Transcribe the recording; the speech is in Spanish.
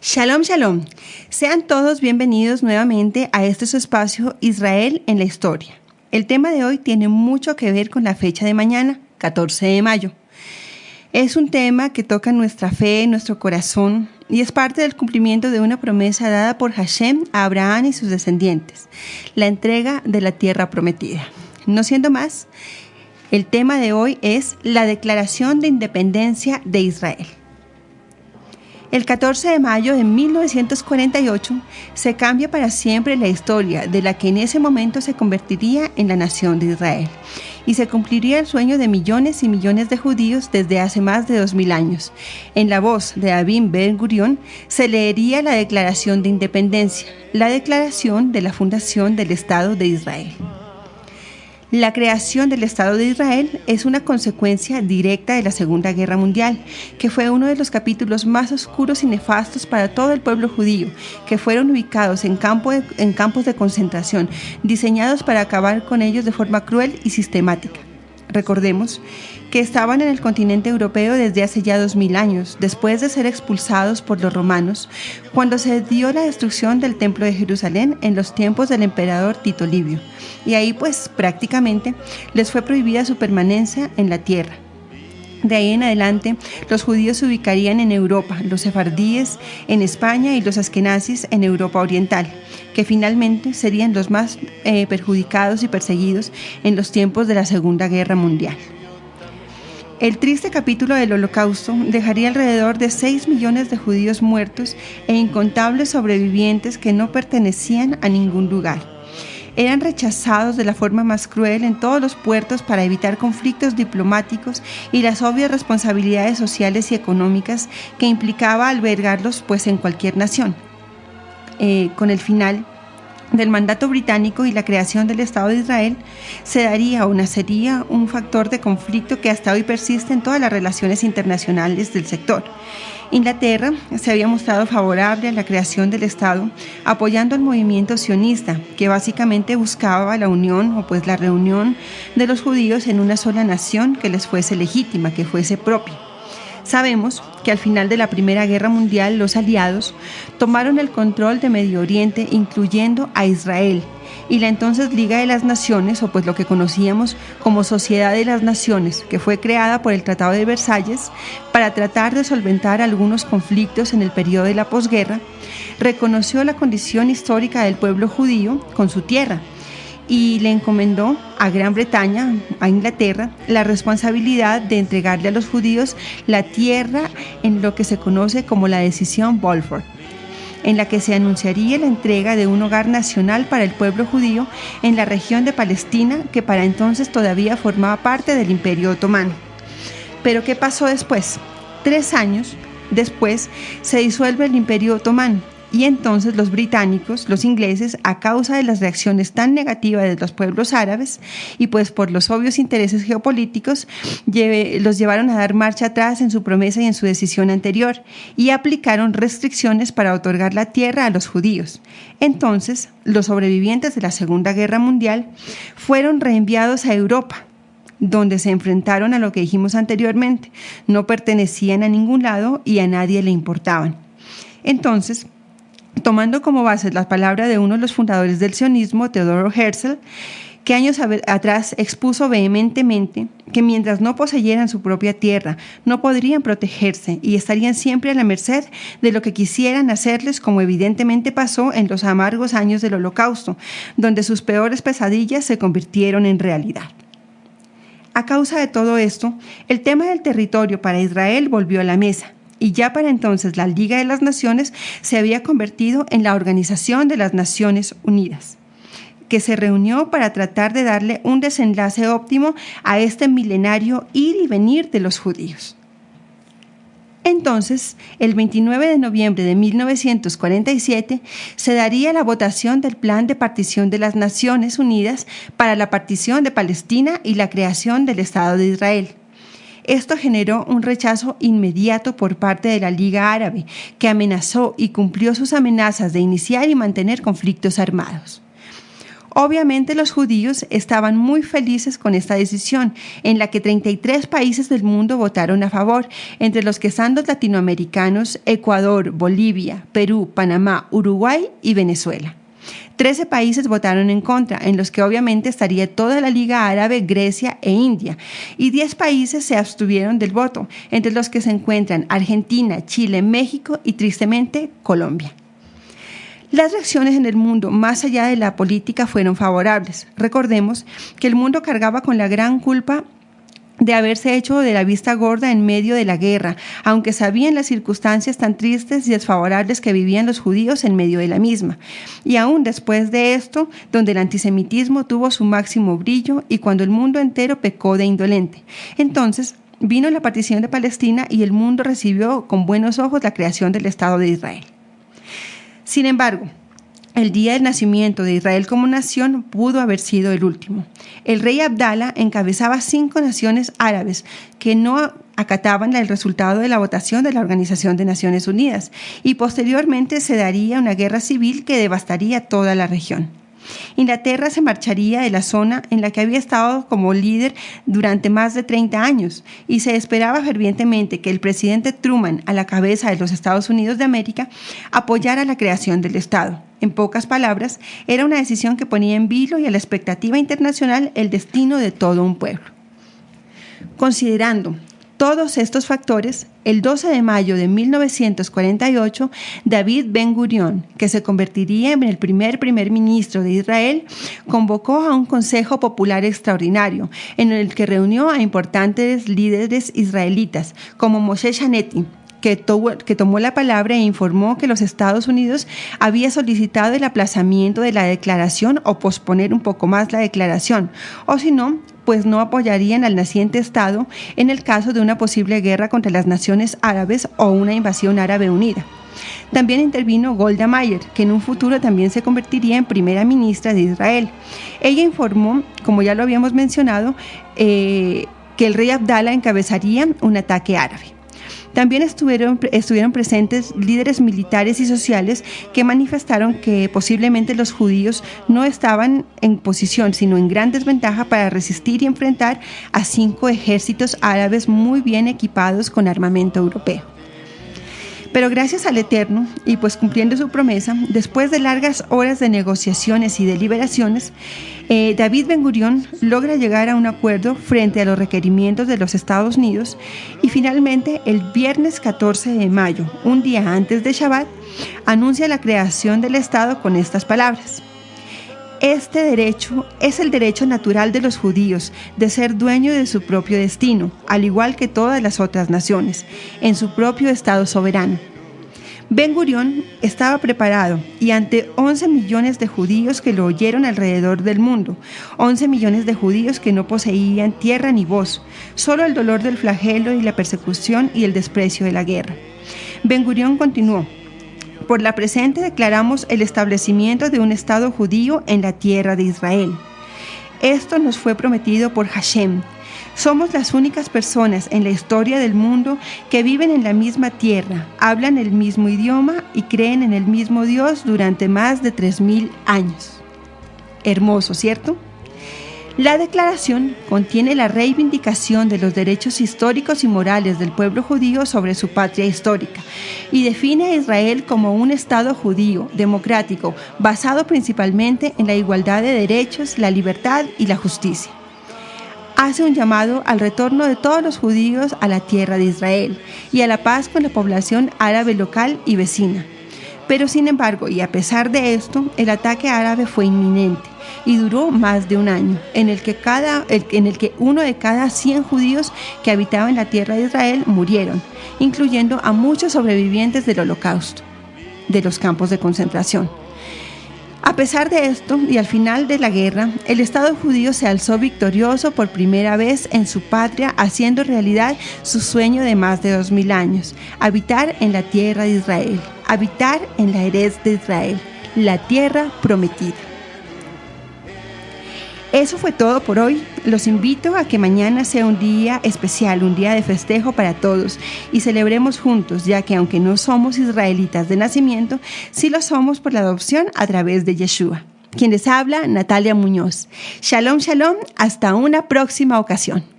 Shalom, shalom. Sean todos bienvenidos nuevamente a este su espacio Israel en la historia. El tema de hoy tiene mucho que ver con la fecha de mañana, 14 de mayo. Es un tema que toca nuestra fe, nuestro corazón, y es parte del cumplimiento de una promesa dada por Hashem a Abraham y sus descendientes, la entrega de la tierra prometida. No siendo más, el tema de hoy es la declaración de independencia de Israel. El 14 de mayo de 1948 se cambia para siempre la historia de la que en ese momento se convertiría en la nación de Israel y se cumpliría el sueño de millones y millones de judíos desde hace más de 2000 años. En la voz de David Ben Gurión se leería la Declaración de Independencia, la declaración de la fundación del Estado de Israel. La creación del Estado de Israel es una consecuencia directa de la Segunda Guerra Mundial, que fue uno de los capítulos más oscuros y nefastos para todo el pueblo judío, que fueron ubicados en campos de concentración, diseñados para acabar con ellos de forma cruel y sistemática. Recordemos que estaban en el continente europeo desde hace ya 2000 años, después de ser expulsados por los romanos, cuando se dio la destrucción del Templo de Jerusalén en los tiempos del emperador Tito Livio. Y ahí pues prácticamente les fue prohibida su permanencia en la tierra. De ahí en adelante, los judíos se ubicarían en Europa, los sefardíes en España y los askenazis en Europa Oriental, que finalmente serían los más perjudicados y perseguidos en los tiempos de la Segunda Guerra Mundial. El triste capítulo del Holocausto dejaría alrededor de 6 millones de judíos muertos e incontables sobrevivientes que no pertenecían a ningún lugar. Eran rechazados de la forma más cruel en todos los puertos para evitar conflictos diplomáticos y las obvias responsabilidades sociales y económicas que implicaba albergarlos pues en cualquier nación. Con el final del mandato británico y la creación del Estado de Israel, se daría o nacería un factor de conflicto que hasta hoy persiste en todas las relaciones internacionales del sector. Inglaterra se había mostrado favorable a la creación del Estado, apoyando el movimiento sionista, que básicamente buscaba la unión o pues la reunión de los judíos en una sola nación que les fuese legítima, que fuese propia. Sabemos que al final de la Primera Guerra Mundial los aliados tomaron el control de Medio Oriente, incluyendo a Israel, y la entonces Liga de las Naciones, o pues lo que conocíamos como Sociedad de las Naciones, que fue creada por el Tratado de Versalles para tratar de solventar algunos conflictos en el periodo de la posguerra, reconoció la condición histórica del pueblo judío con su tierra y le encomendó a Gran Bretaña, a Inglaterra, la responsabilidad de entregarle a los judíos la tierra en lo que se conoce como la Decisión Balfour, en la que se anunciaría la entrega de un hogar nacional para el pueblo judío en la región de Palestina, que para entonces todavía formaba parte del Imperio Otomano. Pero ¿qué pasó después? 3 años después se disuelve el Imperio Otomano. Y entonces los británicos, los ingleses, a causa de las reacciones tan negativas de los pueblos árabes y pues por los obvios intereses geopolíticos, los llevaron a dar marcha atrás en su promesa y en su decisión anterior y aplicaron restricciones para otorgar la tierra a los judíos. Entonces, los sobrevivientes de la Segunda Guerra Mundial fueron reenviados a Europa, donde se enfrentaron a lo que dijimos anteriormente. No pertenecían a ningún lado y a nadie le importaban. Entonces, tomando como base las palabras de uno de los fundadores del sionismo, Theodor Herzl, que años atrás expuso vehementemente que mientras no poseyeran su propia tierra, no podrían protegerse y estarían siempre a la merced de lo que quisieran hacerles, como evidentemente pasó en los amargos años del Holocausto, donde sus peores pesadillas se convirtieron en realidad. A causa de todo esto, el tema del territorio para Israel volvió a la mesa. Y ya para entonces la Liga de las Naciones se había convertido en la Organización de las Naciones Unidas, que se reunió para tratar de darle un desenlace óptimo a este milenario ir y venir de los judíos. Entonces, el 29 de noviembre de 1947, se daría la votación del Plan de Partición de las Naciones Unidas para la partición de Palestina y la creación del Estado de Israel. Esto generó un rechazo inmediato por parte de la Liga Árabe, que amenazó y cumplió sus amenazas de iniciar y mantener conflictos armados. Obviamente los judíos estaban muy felices con esta decisión, en la que 33 países del mundo votaron a favor, entre los que están los latinoamericanos, Ecuador, Bolivia, Perú, Panamá, Uruguay y Venezuela. 13 países votaron en contra, en los que obviamente estaría toda la Liga Árabe, Grecia e India, y 10 países se abstuvieron del voto, entre los que se encuentran Argentina, Chile, México y tristemente Colombia. Las reacciones en el mundo, más allá de la política, fueron favorables. Recordemos que el mundo cargaba con la gran culpa de haberse hecho de la vista gorda en medio de la guerra, aunque sabían las circunstancias tan tristes y desfavorables que vivían los judíos en medio de la misma. Y aún después de esto, donde el antisemitismo tuvo su máximo brillo y cuando el mundo entero pecó de indolente. Entonces, vino la partición de Palestina y el mundo recibió con buenos ojos la creación del Estado de Israel. Sin embargo, el día del nacimiento de Israel como nación pudo haber sido el último. El rey Abdala encabezaba 5 naciones árabes que no acataban el resultado de la votación de la Organización de Naciones Unidas y posteriormente se daría una guerra civil que devastaría toda la región. Inglaterra se marcharía de la zona en la que había estado como líder durante más de 30 años y se esperaba fervientemente que el presidente Truman, a la cabeza de los Estados Unidos de América, apoyara la creación del Estado. En pocas palabras, era una decisión que ponía en vilo y a la expectativa internacional el destino de todo un pueblo. Considerando todos estos factores, el 12 de mayo de 1948, David Ben-Gurión, que se convertiría en el primer ministro de Israel, convocó a un Consejo Popular Extraordinario, en el que reunió a importantes líderes israelitas, como Moshe Shanetti, que tomó la palabra e informó que los Estados Unidos había solicitado el aplazamiento de la declaración o posponer un poco más la declaración, o si no, pues no apoyarían al naciente Estado en el caso de una posible guerra contra las naciones árabes o una invasión árabe unida. También intervino Golda Meir, que en un futuro también se convertiría en primera ministra de Israel. Ella informó, como ya lo habíamos mencionado, que el rey Abdala encabezaría un ataque árabe. También estuvieron presentes líderes militares y sociales que manifestaron que posiblemente los judíos no estaban en posición, sino en gran desventaja para resistir y enfrentar a 5 ejércitos árabes muy bien equipados con armamento europeo. Pero gracias al Eterno, y pues cumpliendo su promesa, después de largas horas de negociaciones y deliberaciones, David Ben-Gurión logra llegar a un acuerdo frente a los requerimientos de los Estados Unidos y finalmente el viernes 14 de mayo, un día antes de Shabbat, anuncia la creación del Estado con estas palabras: este derecho es el derecho natural de los judíos de ser dueño de su propio destino, al igual que todas las otras naciones, en su propio Estado soberano. Ben-Gurión estaba preparado y ante 11 millones de judíos que lo oyeron alrededor del mundo, 11 millones de judíos que no poseían tierra ni voz, solo el dolor del flagelo y la persecución y el desprecio de la guerra. Ben-Gurión continuó: por la presente declaramos el establecimiento de un Estado judío en la tierra de Israel. Esto nos fue prometido por Hashem. Somos las únicas personas en la historia del mundo que viven en la misma tierra, hablan el mismo idioma y creen en el mismo Dios durante más de 3000 años. Hermoso, ¿cierto? La declaración contiene la reivindicación de los derechos históricos y morales del pueblo judío sobre su patria histórica y define a Israel como un Estado judío, democrático, basado principalmente en la igualdad de derechos, la libertad y la justicia. Hace un llamado al retorno de todos los judíos a la tierra de Israel y a la paz con la población árabe local y vecina. Pero sin embargo, y a pesar de esto, el ataque árabe fue inminente y duró más de un año, en el que uno de cada 100 judíos que habitaban la tierra de Israel murieron, incluyendo a muchos sobrevivientes del Holocausto, de los campos de concentración. A pesar de esto, y al final de la guerra, el Estado judío se alzó victorioso por primera vez en su patria, haciendo realidad su sueño de más de 2000 años, habitar en la tierra de Israel, habitar en la Eretz de Israel, la tierra prometida. Eso fue todo por hoy. Los invito a que mañana sea un día especial, un día de festejo para todos y celebremos juntos, ya que aunque no somos israelitas de nacimiento, sí lo somos por la adopción a través de Yeshua. Quien les habla, Natalia Muñoz. Shalom, shalom, hasta una próxima ocasión.